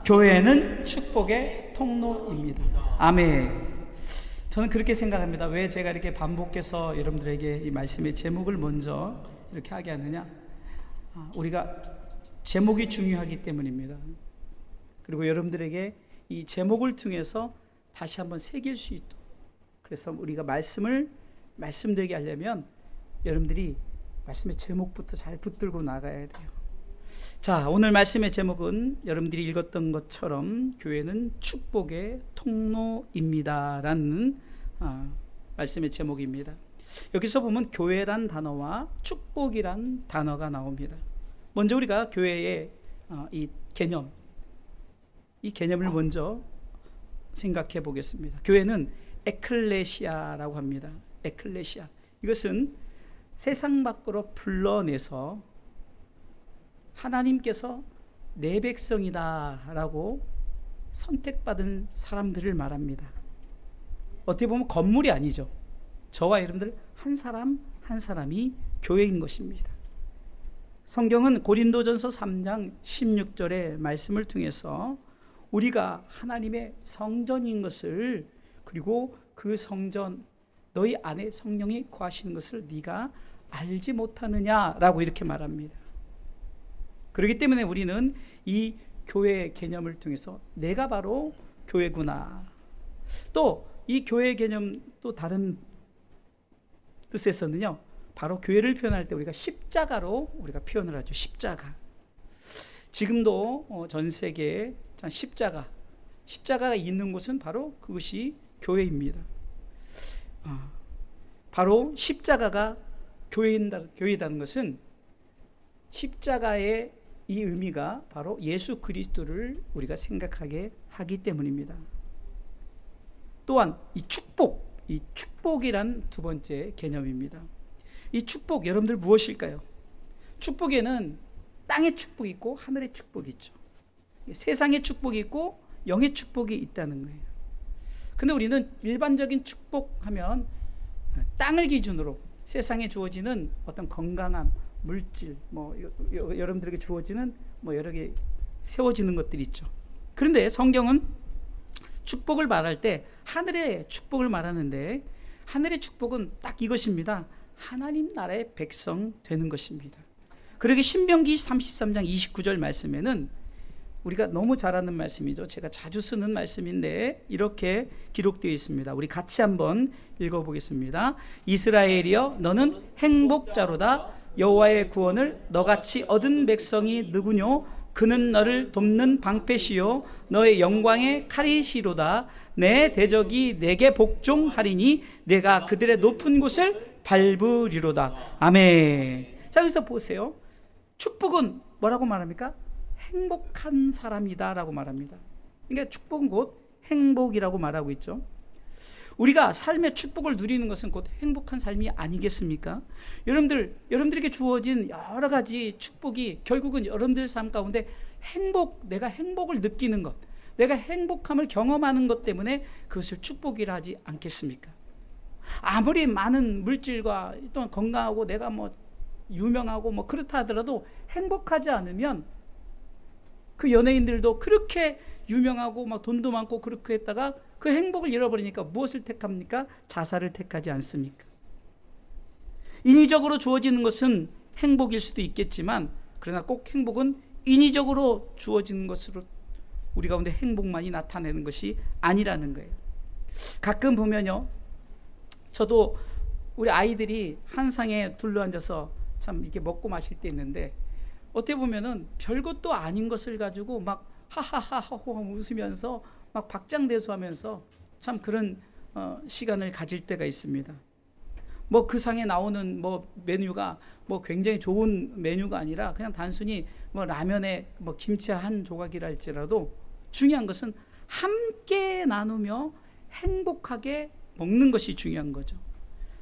교회는 축복의 통로입니다. 아멘. 저는 그렇게 생각합니다. 왜 제가 이렇게 반복해서 여러분들에게 이 말씀의 제목을 먼저 이렇게 하게 하느냐? 우리가 제목이 중요하기 때문입니다. 그리고 여러분들에게 이 제목을 통해서 다시 한번 새길 수 있도록, 그래서 우리가 말씀되게 하려면 여러분들이 말씀의 제목부터 잘 붙들고 나가야 돼요. 자, 오늘 말씀의 제목은 여러분들이 읽었던 것처럼 교회는 축복의 통로입니다 라는 말씀의 제목입니다. 여기서 보면 교회란 단어와 축복이란 단어가 나옵니다. 먼저 우리가 교회의 이 개념을 먼저 생각해 보겠습니다. 교회는 에클레시아라고 합니다. 에클레시아, 이것은 세상 밖으로 불러내서 하나님께서 내 백성이다 라고 선택받은 사람들을 말합니다. 어떻게 보면 건물이 아니죠. 저와 여러분들 한 사람 한 사람이 교회인 것입니다. 성경은 고린도전서 3장 16절의 말씀을 통해서 우리가 하나님의 성전인 것을, 그리고 그 성전 너희 안에 성령이 거하시는 것을 네가 알지 못하느냐라고 이렇게 말합니다. 그렇기 때문에 우리는 이 교회 개념을 통해서 내가 바로 교회구나. 또 이 교회 개념 또 다른 뜻에서는요, 바로 교회를 표현할 때 우리가 십자가로 우리가 표현을 하죠. 십자가. 지금도 전 세계에 십자가가 있는 곳은 바로 그것이 교회입니다. 바로 십자가가 교회이라는 것은 십자가의 이 의미가 바로 예수 그리스도를 우리가 생각하게 하기 때문입니다. 또한 이 축복이란 두 번째 개념입니다. 이 축복, 여러분들 무엇일까요? 축복에는 땅의 축복이 있고 하늘의 축복이 있죠. 세상의 축복이 있고 영의 축복이 있다는 거예요. 근데 우리는 일반적인 축복하면 땅을 기준으로 세상에 주어지는 어떤 건강함, 물질, 여러분들에게 주어지는 여러 개 세워지는 것들이 있죠. 그런데 성경은 축복을 말할 때 하늘의 축복을 말하는데, 하늘의 축복은 딱 이것입니다. 하나님 나라의 백성 되는 것입니다. 그러기 신명기 33장 29절 말씀에는 우리가 너무 잘 아는 말씀이죠. 제가 자주 쓰는 말씀인데 이렇게 기록되어 있습니다. 우리 같이 한번 읽어보겠습니다. 이스라엘이여, 너는 행복자로다. 여호와의 구원을 너같이 얻은 백성이 누구뇨? 그는 너를 돕는 방패시요 너의 영광의 칼이시로다. 내 대적이 내게 복종하리니 내가 그들의 높은 곳을 밟으리로다. 아멘. 자, 여기서 보세요. 축복은 뭐라고 말합니까? 행복한 사람이다 라고 말합니다. 그러니까 축복은 곧 행복이라고 말하고 있죠. 우리가 삶의 축복을 누리는 것은 곧 행복한 삶이 아니겠습니까? 여러분들에게 주어진 여러 가지 축복이 결국은 여러분들 삶 가운데 내가 행복을 느끼는 것, 내가 행복함을 경험하는 것 때문에 그것을 축복이라 하지 않겠습니까? 아무리 많은 물질과 또 건강하고 내가 유명하고 그렇다 하더라도 행복하지 않으면, 그 연예인들도 그렇게 유명하고 돈도 많고 그렇게 했다가 그 행복을 잃어버리니까 무엇을 택합니까? 자살을 택하지 않습니까? 인위적으로 주어지는 것은 행복일 수도 있겠지만, 그러나 꼭 행복은 인위적으로 주어지는 것으로 우리 가운데 행복만이 나타내는 것이 아니라는 거예요. 가끔 보면요, 저도 우리 아이들이 한 상에 둘러앉아서 참 이렇게 먹고 마실 때 있는데, 어떻게 보면은 별것도 아닌 것을 가지고 막 하하하하호 웃으면서 막 박장대소하면서 참 그런 시간을 가질 때가 있습니다. 그 상에 나오는 메뉴가 굉장히 좋은 메뉴가 아니라 그냥 단순히 라면에 김치 한 조각이라 할지라도 중요한 것은 함께 나누며 행복하게 먹는 것이 중요한 거죠.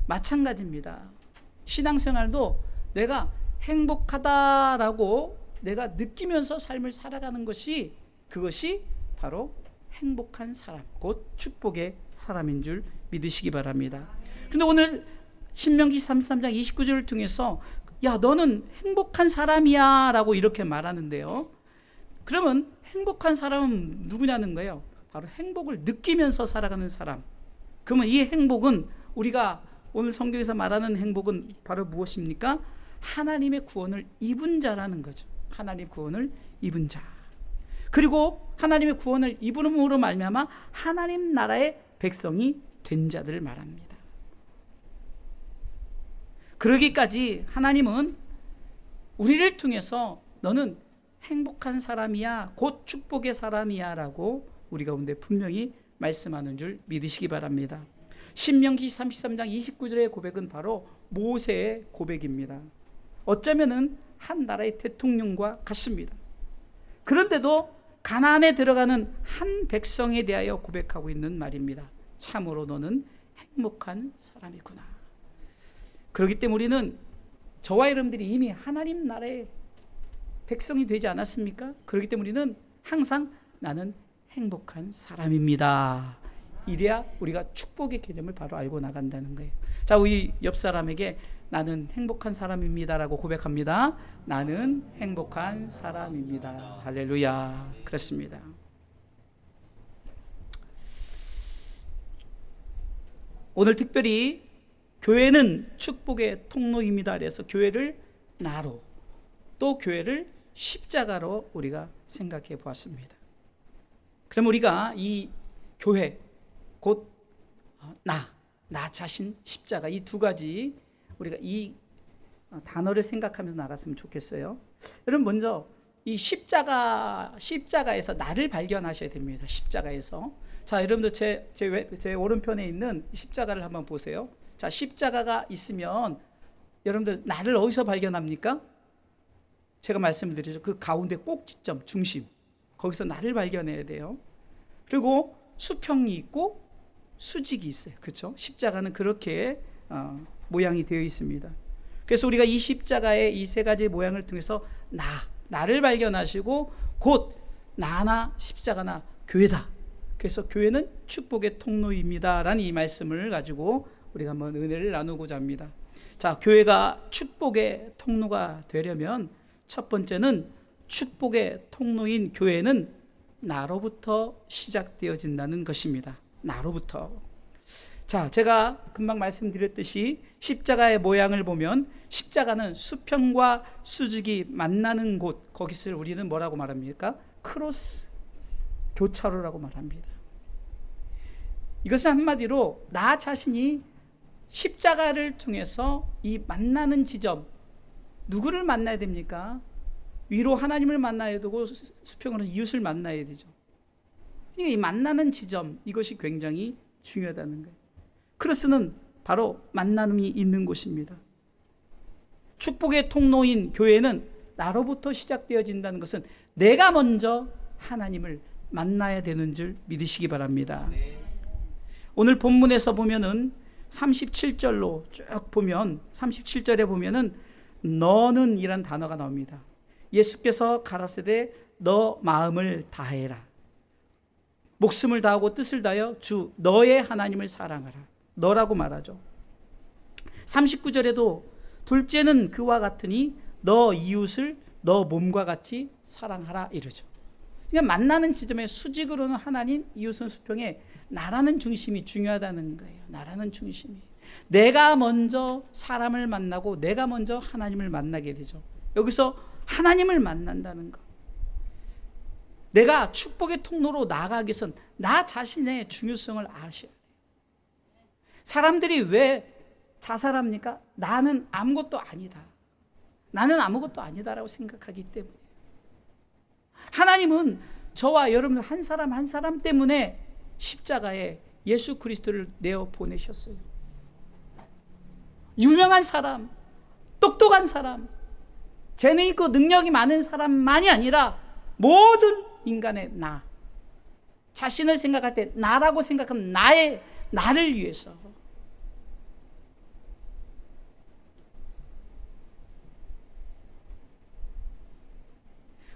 마찬가지입니다. 신앙생활도 내가 행복하다라고 내가 느끼면서 삶을 살아가는 것이, 그것이 바로 행복한 사람, 곧 축복의 사람인 줄 믿으시기 바랍니다. 그런데 오늘 신명기 33장 29절을 통해서 야, 너는 행복한 사람이야 라고 이렇게 말하는데요, 그러면 행복한 사람은 누구냐는 거예요. 바로 행복을 느끼면서 살아가는 사람. 그러면 이 행복은, 우리가 오늘 성경에서 말하는 행복은 바로 무엇입니까? 하나님의 구원을 입은 자라는 거죠. 하나님의 구원을 입은 자. 그리고 하나님의 구원을 입음으로 말미암아 하나님 나라의 백성이 된 자들을 말합니다. 그러기까지 하나님은 우리를 통해서 너는 행복한 사람이야, 곧 축복의 사람이야 라고 우리 가운데 분명히 말씀하는 줄 믿으시기 바랍니다. 신명기 33장 29절의 고백은 바로 모세의 고백입니다. 어쩌면은 한 나라의 대통령과 같습니다. 그런데도 가나안에 들어가는 한 백성에 대하여 고백하고 있는 말입니다. 참으로 너는 행복한 사람이구나. 그렇기 때문에 우리는, 저와 여러분들이 이미 하나님 나라의 백성이 되지 않았습니까? 그렇기 때문에 우리는 항상 나는 행복한 사람입니다. 이래야 우리가 축복의 개념을 바로 알고 나간다는 거예요. 자, 우리 옆 사람에게 나는 행복한 사람입니다라고 고백합니다. 나는 행복한 사람입니다. 할렐루야. 그렇습니다. 오늘 특별히 교회는 축복의 통로입니다. 그래서 교회를 나로, 또 교회를 십자가로 우리가 생각해 보았습니다. 그럼 우리가 이 교회, 곧 나 자신, 십자가, 이 두 가지 우리가 이 단어를 생각하면서 나갔으면 좋겠어요. 여러분, 먼저 이 십자가에서 나를 발견하셔야 됩니다. 십자가에서. 자, 여러분들 제 오른편에 있는 십자가를 한번 보세요. 자, 십자가가 있으면 여러분들 나를 어디서 발견합니까? 제가 말씀드리죠. 그 가운데 꼭지점, 중심, 거기서 나를 발견해야 돼요. 그리고 수평이 있고 수직이 있어요. 그렇죠? 십자가는 그렇게 모양이 되어 있습니다. 그래서 우리가 이 십자가의 이 세 가지 모양을 통해서 나를 발견하시고, 곧 나나 십자가나 교회다. 그래서 교회는 축복의 통로입니다 라는 이 말씀을 가지고 우리가 한번 은혜를 나누고자 합니다. 자, 교회가 축복의 통로가 되려면 첫 번째는, 축복의 통로인 교회는 나로부터 시작되어진다는 것입니다. 나로부터. 자, 제가 금방 말씀드렸듯이 십자가의 모양을 보면 십자가는 수평과 수직이 만나는 곳, 거기를 우리는 뭐라고 말합니까? 크로스, 교차로라고 말합니다. 이것은 한마디로 나 자신이 십자가를 통해서 이 만나는 지점, 누구를 만나야 됩니까? 위로 하나님을 만나야 되고 수평으로 이웃을 만나야 되죠. 이 만나는 지점, 이것이 굉장히 중요하다는 거예요. 크로스는 바로 만남이 있는 곳입니다. 축복의 통로인 교회는 나로부터 시작되어진다는 것은 내가 먼저 하나님을 만나야 되는 줄 믿으시기 바랍니다. 오늘 본문에서 보면은 37절로 쭉 보면 37절에 보면은 너는 이란 단어가 나옵니다. 예수께서 가라사대 너 마음을 다해라, 목숨을 다하고 뜻을 다하여 주 너의 하나님을 사랑하라. 너라고 말하죠. 39절에도 둘째는 그와 같으니 너 이웃을 너 몸과 같이 사랑하라 이러죠. 그러니까 만나는 지점에 수직으로는 하나님, 이웃은 수평에 나라는 중심이 중요하다는 거예요. 나라는 중심이. 내가 먼저 사람을 만나고 내가 먼저 하나님을 만나게 되죠. 여기서 하나님을 만난다는 것. 내가 축복의 통로로 나아가기 위해서는 나 자신의 중요성을 아셔야 돼요. 사람들이 왜 자살합니까? 나는 아무것도 아니다. 나는 아무것도 아니다라고 생각하기 때문에. 하나님은 저와 여러분들 한 사람 한 사람 때문에 십자가에 예수 그리스도를 내어 보내셨어요. 유명한 사람, 똑똑한 사람, 재능 있고 능력이 많은 사람만이 아니라 모든 인간의 나, 자신을 생각할 때 나라고 생각하는 나를 위해서.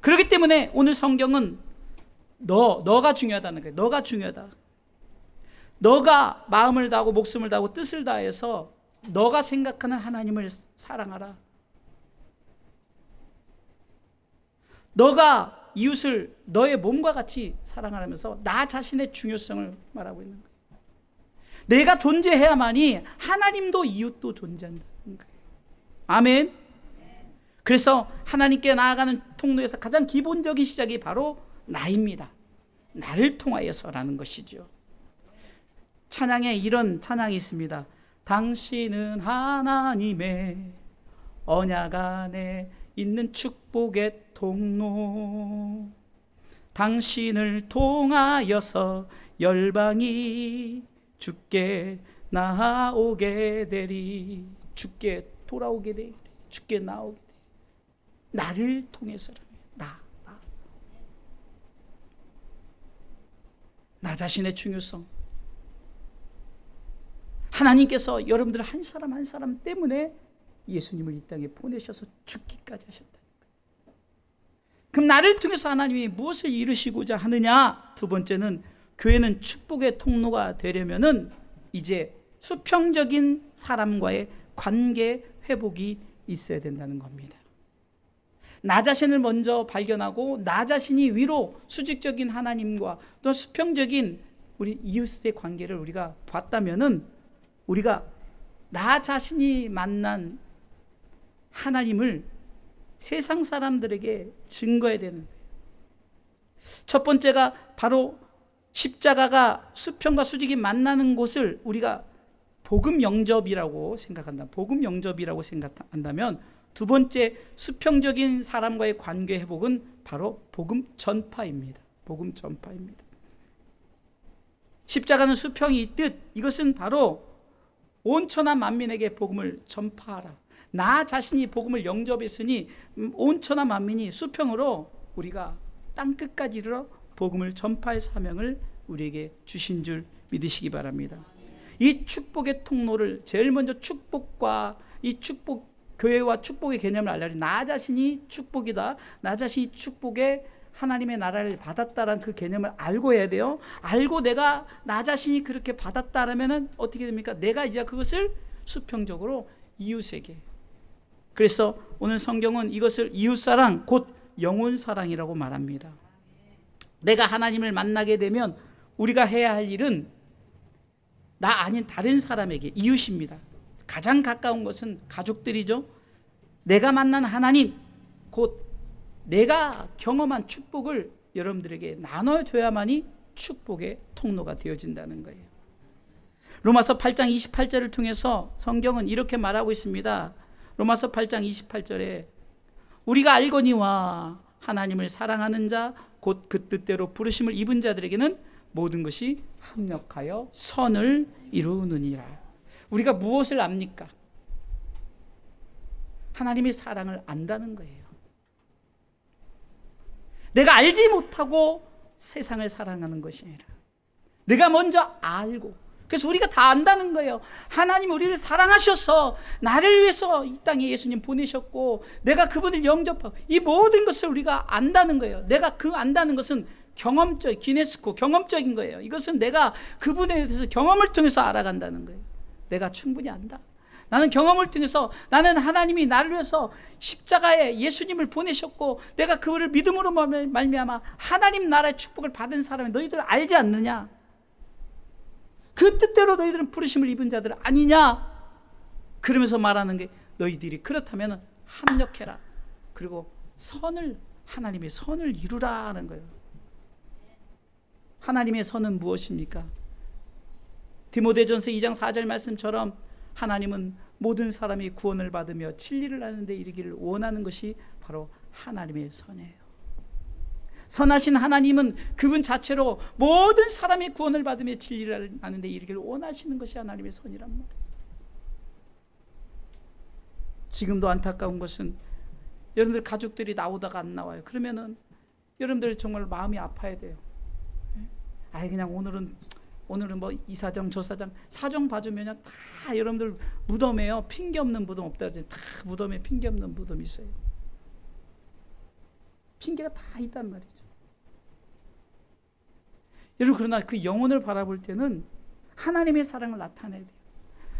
그렇기 때문에 오늘 성경은 너가 중요하다는 거예요. 너가 중요하다. 너가 마음을 다하고 목숨을 다하고 뜻을 다해서 너가 생각하는 하나님을 사랑하라. 너가 이웃을 너의 몸과 같이 사랑하면서 나 자신의 중요성을 말하고 있는 거예요. 내가 존재해야만이 하나님도 이웃도 존재한다는 거예요. 아멘. 그래서 하나님께 나아가는 통로에서 가장 기본적인 시작이 바로 나입니다. 나를 통하여서라는 것이죠. 찬양에 이런 찬양이 있습니다. 당신은 하나님의 언약 안에 있는 축복의 통로, 당신을 통하여서 열방이 주께 나오게 되리. 주께 돌아오게 되리. 주께 나오게 되리. 나를 통해서라면 나 자신의 중요성. 하나님께서 여러분들 한 사람 한 사람 때문에 예수님을 이 땅에 보내셔서 죽기까지 하셨다는 거예요. 그럼 나를 통해서 하나님이 무엇을 이루시고자 하느냐? 두 번째는 교회는 축복의 통로가 되려면은 이제 수평적인 사람과의 관계 회복이 있어야 된다는 겁니다. 나 자신을 먼저 발견하고 나 자신이 위로 수직적인 하나님과 또 수평적인 우리 이웃의 관계를 우리가 봤다면은 우리가 나 자신이 만난 하나님을 세상 사람들에게 증거해야 되는 거예요. 첫 번째가 바로 십자가가 수평과 수직이 만나는 곳을 우리가 복음 영접이라고 생각한다. 복음 영접이라고 생각한다면 두 번째 수평적인 사람과의 관계 회복은 바로 복음 전파입니다. 복음 전파입니다. 십자가는 수평이 있듯 이것은 바로 온 천하 만민에게 복음을 전파하라. 나 자신이 복음을 영접했으니 온 천하 만민이 수평으로 우리가 땅끝까지 이르러 복음을 전파할 사명을 우리에게 주신 줄 믿으시기 바랍니다. 이 축복의 통로를 제일 먼저 축복과 이 축복 교회와 축복의 개념을 알려면 나 자신이 축복이다. 나 자신이 축복의 하나님의 나라를 받았다라는 그 개념을 알고 해야 돼요. 알고 내가 나 자신이 그렇게 받았다라면 어떻게 됩니까? 내가 이제 그것을 수평적으로 이웃에게. 그래서 오늘 성경은 이것을 이웃사랑 곧 영혼사랑이라고 말합니다. 내가 하나님을 만나게 되면 우리가 해야 할 일은 나 아닌 다른 사람에게 이웃입니다. 가장 가까운 것은 가족들이죠. 내가 만난 하나님 곧 내가 경험한 축복을 여러분들에게 나눠줘야만이 축복의 통로가 되어진다는 거예요. 로마서 8장 28절을 통해서 성경은 이렇게 말하고 있습니다. 로마서 8장 28절에 우리가 알거니와 하나님을 사랑하는 자 곧 그 뜻대로 부르심을 입은 자들에게는 모든 것이 합력하여 선을 이루느니라. 우리가 무엇을 압니까? 하나님의 사랑을 안다는 거예요. 내가 알지 못하고 세상을 사랑하는 것이 아니라 내가 먼저 알고, 그래서 우리가 다 안다는 거예요. 하나님 우리를 사랑하셔서 나를 위해서 이 땅에 예수님 보내셨고 내가 그분을 영접하고 이 모든 것을 우리가 안다는 거예요. 내가 그 안다는 것은 경험적, 기네스코 경험적인 거예요. 이것은 내가 그분에 대해서 경험을 통해서 알아간다는 거예요. 내가 충분히 안다. 나는 경험을 통해서 나는 하나님이 나를 위해서 십자가에 예수님을 보내셨고 내가 그분을 믿음으로 말미암아 하나님 나라의 축복을 받은 사람이 너희들 알지 않느냐? 그 뜻대로 너희들은 부르심을 입은 자들 아니냐? 그러면서 말하는 게 너희들이 그렇다면 합력해라. 그리고 하나님의 선을 이루라 하는 거예요. 하나님의 선은 무엇입니까? 디모데전서 2장 4절 말씀처럼 하나님은 모든 사람이 구원을 받으며 진리를 아는 데 이르기를 원하는 것이 바로 하나님의 선이에요. 선하신 하나님은 그분 자체로 모든 사람이 구원을 받으며 진리를 아는 데 이르기를 원하시는 것이 하나님의 선이란 말이에요. 지금도 안타까운 것은 여러분들 가족들이 나오다가 안 나와요. 그러면은 여러분들 정말 마음이 아파야 돼요. 그냥 오늘은 뭐 이 사정 저 사정 사정 봐주면 다 여러분들 무덤에요. 핑계 없는 무덤 없다 그러잖아요. 다 무덤에 핑계 없는 무덤이 있어요. 핑계가 다 있단 말이죠. 여러분 그러나 그 영혼을 바라볼 때는 하나님의 사랑을 나타내야 돼요.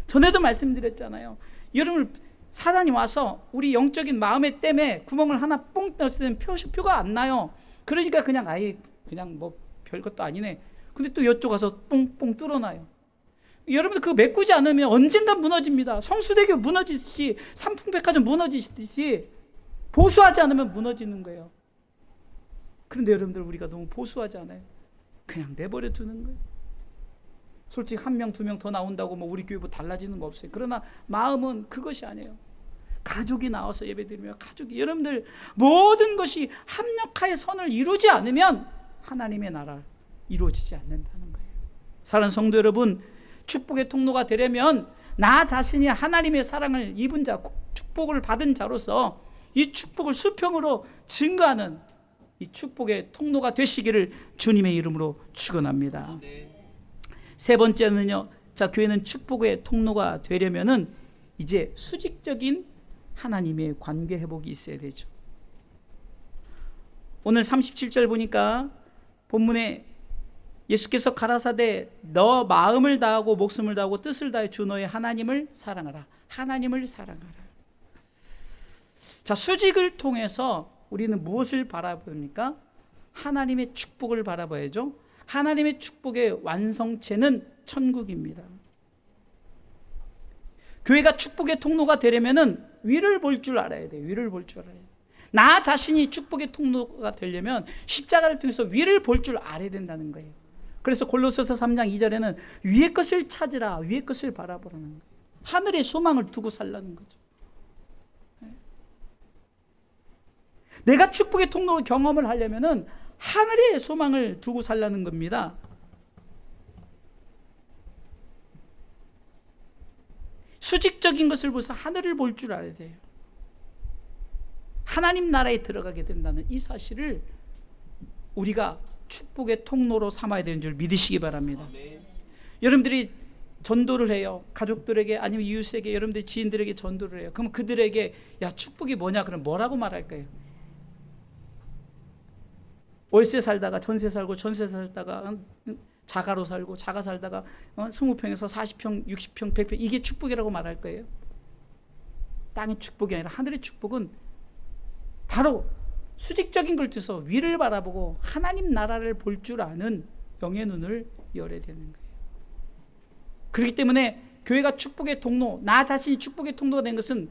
전에도 말씀드렸잖아요. 여러분 사단이 와서 우리 영적인 마음의 댐에 구멍을 하나 뽕 넣었을 때는 표가 안 나요. 그러니까 그냥 아예 그냥 뭐 별것도 아니네. 근데 또 이쪽 가서 뽕뽕 뚫어놔요. 여러분들 그거 메꾸지 않으면 언젠간 무너집니다. 성수대교 무너지듯이, 삼풍백화점 무너지듯이 보수하지 않으면 무너지는 거예요. 그런데 여러분들 우리가 너무 보수하지 않아요. 그냥 내버려 두는 거예요. 솔직히 1명, 2명 더 나온다고 뭐 우리 교회 뭐 달라지는 거 없어요. 그러나 마음은 그것이 아니에요. 가족이 나와서 예배드리며, 가족이, 여러분들 모든 것이 합력하여 선을 이루지 않으면 하나님의 나라 이루어지지 않는다는 거예요. 사랑하는 성도 여러분, 축복의 통로가 되려면 나 자신이 하나님의 사랑을 입은 자, 축복을 받은 자로서 이 축복을 수평으로 증거하는 이 축복의 통로가 되시기를 주님의 이름으로 축원합니다. 세 번째는요, 자, 교회는 축복의 통로가 되려면은 이제 수직적인 하나님의 관계 회복이 있어야 되죠. 오늘 37절 보니까 본문에 예수께서 가라사대 너 마음을 다하고 목숨을 다하고 뜻을 다해 주 너의 하나님을 사랑하라. 하나님을 사랑하라. 자, 수직을 통해서 우리는 무엇을 바라봅니까? 하나님의 축복을 바라봐야죠. 하나님의 축복의 완성체는 천국입니다. 교회가 축복의 통로가 되려면은 위를 볼 줄 알아야 돼요. 위를 볼 줄 알아야 돼요. 나 자신이 축복의 통로가 되려면 십자가를 통해서 위를 볼 줄 알아야 된다는 거예요. 그래서 골로새서 3장 2절에는 위의 것을 찾으라, 위의 것을 바라보라는 거예요. 하늘의 소망을 두고 살라는 거죠. 내가 축복의 통로 경험을 하려면은 하늘의 소망을 두고 살라는 겁니다. 수직적인 것을 보면서 하늘을 볼 줄 알아야 돼요. 하나님 나라에 들어가게 된다는 이 사실을 우리가 축복의 통로로 삼아야 되는 줄 믿으시기 바랍니다. 여러분들이 전도를 해요. 가족들에게 아니면 이웃에게, 여러분들 지인들에게 전도를 해요. 그럼 그들에게 야, 축복이 뭐냐? 그럼 뭐라고 말할 거예요? 월세 살다가 전세 살고, 전세 살다가 자가로 살고, 자가 살다가 20평에서 40평, 60평, 100평, 이게 축복이라고 말할 거예요? 땅의 축복이 아니라 하늘의 축복은 바로 수직적인 걸 통해서 위를 바라보고 하나님 나라를 볼 줄 아는 영의 눈을 열어야 되는 거예요. 그렇기 때문에 교회가 축복의 통로, 나 자신이 축복의 통로가 된 것은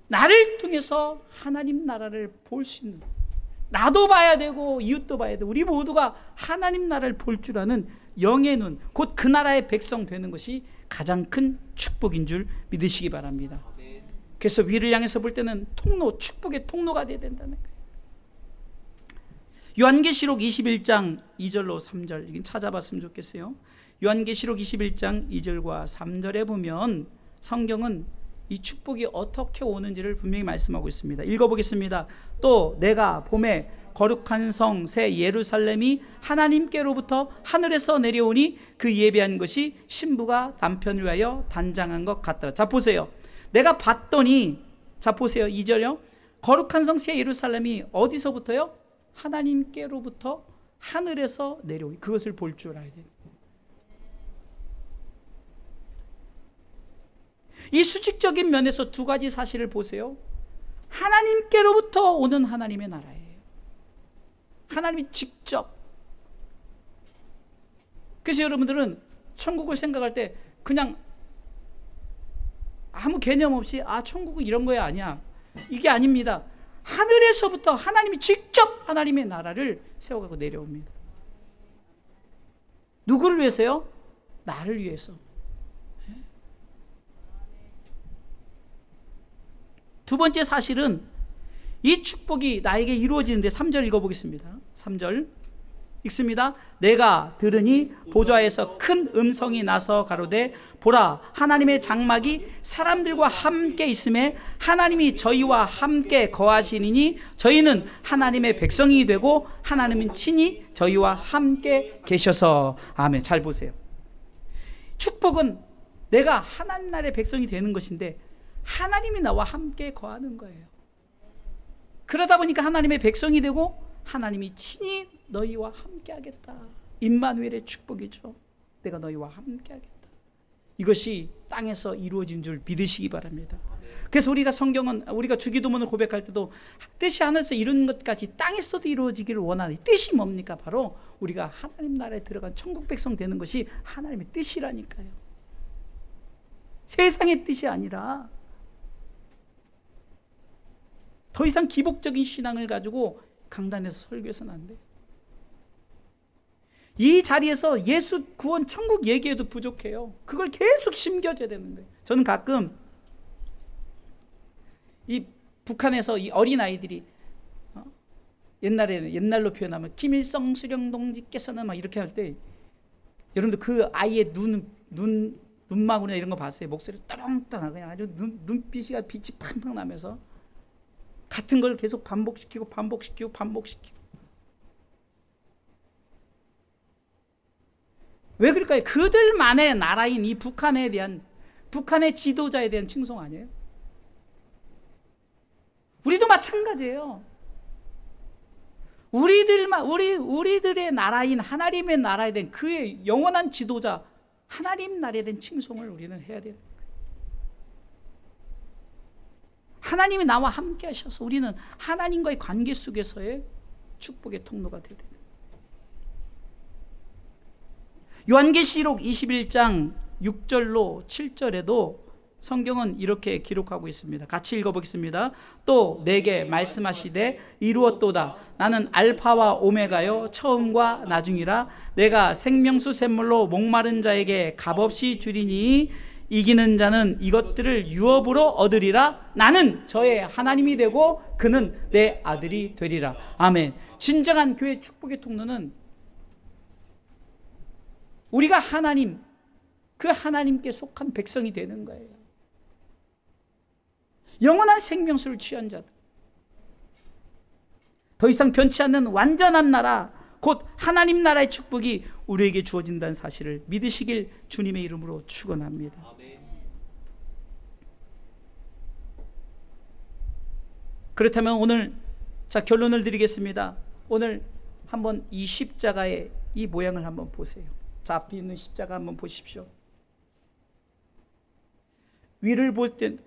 나를 통해서 하나님 나라를 볼 수 있는, 나도 봐야 되고 이웃도 봐야 되고 우리 모두가 하나님 나라를 볼 줄 아는 영의 눈, 곧 그 나라의 백성 되는 것이 가장 큰 축복인 줄 믿으시기 바랍니다. 그래서 위를 향해서 볼 때는 통로, 축복의 통로가 되어야 된다는 거예요. 요한계시록 21장 2절로 3절, 이건 찾아봤으면 좋겠어요. 요한계시록 21장 2절과 3절에 보면 성경은 이 축복이 어떻게 오는지를 분명히 말씀하고 있습니다. 읽어보겠습니다. 또 내가 봄에 거룩한 성 새 예루살렘이 하나님께로부터 하늘에서 내려오니 그 예배한 것이 신부가 남편을 위하여 단장한 것 같더라. 자, 보세요. 내가 봤더니, 자, 보세요. 2절요. 거룩한 성 새 예루살렘이 어디서부터요? 하나님께로부터 하늘에서 내려오니, 그것을 볼 줄 알아야 돼요. 이 수직적인 면에서 두 가지 사실을 보세요. 하나님께로부터 오는 하나님의 나라예요. 하나님이 직접. 그래서 여러분들은 천국을 생각할 때 그냥 아무 개념 없이 아, 천국은 이런 거야, 아니야, 이게 아닙니다. 하늘에서부터 하나님이 직접 하나님의 나라를 세워가고 내려옵니다. 누구를 위해서요? 나를 위해서. 두 번째 사실은 이 축복이 나에게 이루어지는데 3절 읽어보겠습니다. 3절 읽습니다. 내가 들으니 보좌에서 큰 음성이 나서 가로되 보라, 하나님의 장막이 사람들과 함께 있음에 하나님이 저희와 함께 거하시니 저희는 하나님의 백성이 되고 하나님은 친히 저희와 함께 계셔서. 아멘. 잘 보세요. 축복은 내가 하나님 나라의 백성이 되는 것인데 하나님이 나와 함께 거하는 거예요. 그러다 보니까 하나님의 백성이 되고 하나님이 친히 너희와 함께 하겠다. 임마누엘의 축복이죠. 내가 너희와 함께 하겠다. 이것이 땅에서 이루어진 줄 믿으시기 바랍니다. 그래서 우리가 성경은 우리가 주기도문을 고백할 때도 뜻이 하늘에서 이룬 것까지 땅에서도 이루어지기를 원하는 뜻이 뭡니까? 바로 우리가 하나님 나라에 들어간 천국 백성 되는 것이 하나님의 뜻이라니까요. 세상의 뜻이 아니라. 더 이상 기복적인 신앙을 가지고 강단에서 설교해서는 안 돼요. 이 자리에서 예수 구원 천국 얘기해도 부족해요. 그걸 계속 심겨줘야 되는 거예요. 저는 가끔 이 북한에서 이 어린아이들이 옛날로 표현하면 김일성 수령 동지께서는 막 이렇게 할 때 여러분들 그 아이의 눈망울이나 이런 거 봤어요? 목소리 떠렁떠렁 그냥 아주 눈빛이 빛이 팡팡 나면서 같은 걸 계속 반복시키고 왜 그럴까요? 그들만의 나라인 이 북한에 대한 북한의 지도자에 대한 칭송 아니에요? 우리도 마찬가지예요. 우리들의 나라인 하나님의 나라에 대한 그의 영원한 지도자 하나님 나라에 대한 칭송을 우리는 해야 돼요. 하나님이 나와 함께 하셔서 우리는 하나님과의 관계 속에서의 축복의 통로가 되야 돼요. 요한계시록 21장 6절로 7절에도 성경은 이렇게 기록하고 있습니다. 같이 읽어보겠습니다. 또 내게 말씀하시되 이루었도다. 나는 알파와 오메가요 처음과 나중이라. 내가 생명수 샘물로 목마른 자에게 값없이 주리니 이기는 자는 이것들을 유업으로 얻으리라. 나는 저의 하나님이 되고 그는 내 아들이 되리라. 아멘. 진정한 교회 축복의 통로는 우리가 하나님, 그 하나님께 속한 백성이 되는 거예요. 영원한 생명수를 취한 자들, 더 이상 변치 않는 완전한 나라, 곧 하나님 나라의 축복이 우리에게 주어진다는 사실을 믿으시길 주님의 이름으로 축원합니다. 그렇다면 오늘 결론을 드리겠습니다. 오늘 한번 이 십자가의 이 모양을 한번 보세요. 자, 앞에 있는 십자가 한번 보십시오. 위를 볼 때,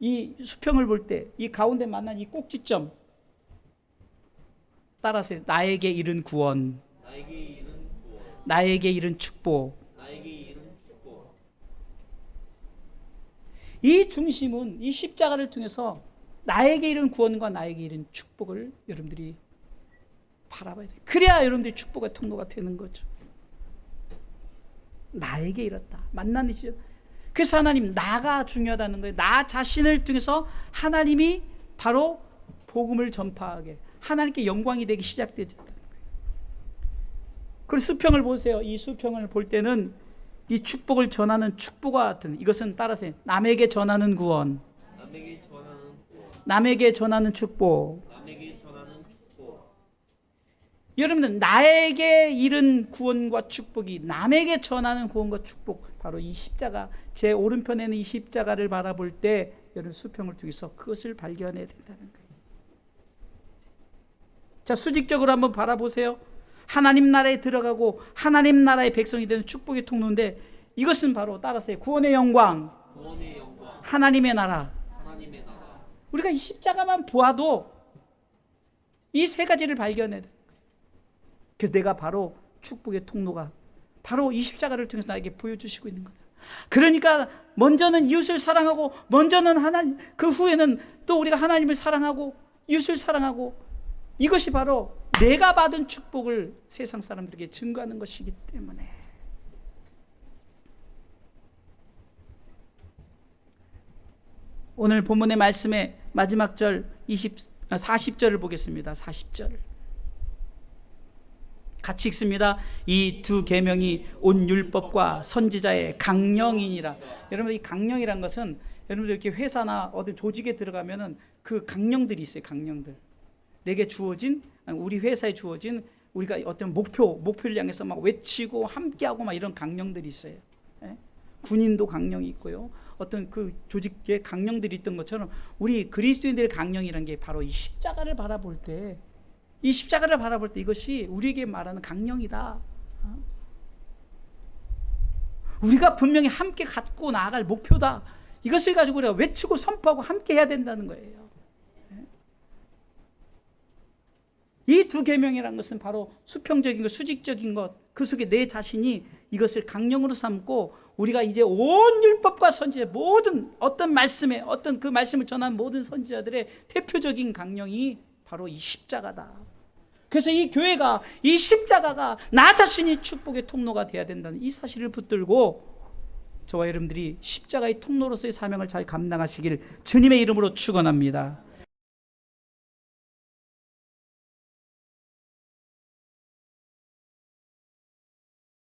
이 수평을 볼 때, 이 가운데 만난 이 꼭지점, 따라서 나에게 이른 구원, 나에게 이른 축복. 이 중심은 이 십자가를 통해서 나에게 이른 구원과 나에게 이른 축복을 여러분들이 바라봐야 돼요. 그래야 여러분들이 축복의 통로가 되는 거죠. 나에게 이뤘다. 만나는 시죠. 그래서 하나님 나가 중요하다는 거예요. 나 자신을 통해서 하나님이 바로 복음을 전파하게 하나님께 영광이 되기 시작되었다는 거예요. 그리고 수평을 보세요. 이 수평을 볼 때는 이 축복을 전하는 축복과 같은, 이것은 따라서 남에게 전하는 구원, 남에게 전하는 축복. 여러분들 나에게 이른 구원과 축복이 남에게 전하는 구원과 축복, 바로 이 십자가, 제 오른편에는 이 십자가를 바라볼 때 여러분 수평을 통해서 그것을 발견해야 된다는 거예요. 자, 수직적으로 한번 바라보세요. 하나님 나라에 들어가고 하나님 나라의 백성이 되는 축복의 통로인데, 이것은 바로 따라서 구원의 영광, 하나님의 나라. 우리가 이 십자가만 보아도 이 세 가지를 발견해야 돼. 그래서 내가 바로 축복의 통로가 바로 이 십자가를 통해서 나에게 보여주시고 있는 거다. 그러니까 먼저는 이웃을 사랑하고, 먼저는 하나님, 그 후에는 또 우리가 하나님을 사랑하고 이웃을 사랑하고, 이것이 바로 내가 받은 축복을 세상 사람들에게 증거하는 것이기 때문에. 오늘 본문의 말씀의 마지막 절 40절을 보겠습니다. 40절 같이 읽습니다. 이 두 계명이 온 율법과 선지자의 강령이니라. 여러분, 이 강령이란 것은 여러분들 이렇게 회사나 어떤 조직에 들어가면은 그 강령들이 있어요. 강령들. 내게 주어진, 우리 회사에 주어진, 우리가 어떤 목표를 향해서 막 외치고 함께하고 막 이런 강령들이 있어요. 예? 군인도 강령이 있고요. 어떤 그 조직의 강령들이 있던 것처럼 우리 그리스도인들의 강령이란 게 바로 이 십자가를 바라볼 때, 이 십자가를 바라볼 때 이것이 우리에게 말하는 강령이다. 우리가 분명히 함께 갖고 나아갈 목표다. 이것을 가지고 우리가 외치고 선포하고 함께 해야 된다는 거예요. 이 두 계명이라는 것은 바로 수평적인 것, 수직적인 것, 그 속에 내 자신이 이것을 강령으로 삼고 우리가 이제 온 율법과 선지자 모든 어떤 말씀에 어떤 그 말씀을 전한 모든 선지자들의 대표적인 강령이 바로 이 십자가다. 그래서 이 교회가 이 십자가가 나 자신이 축복의 통로가 되어야 된다는 이 사실을 붙들고 저와 여러분들이 십자가의 통로로서의 사명을 잘 감당하시길 주님의 이름으로 축원합니다.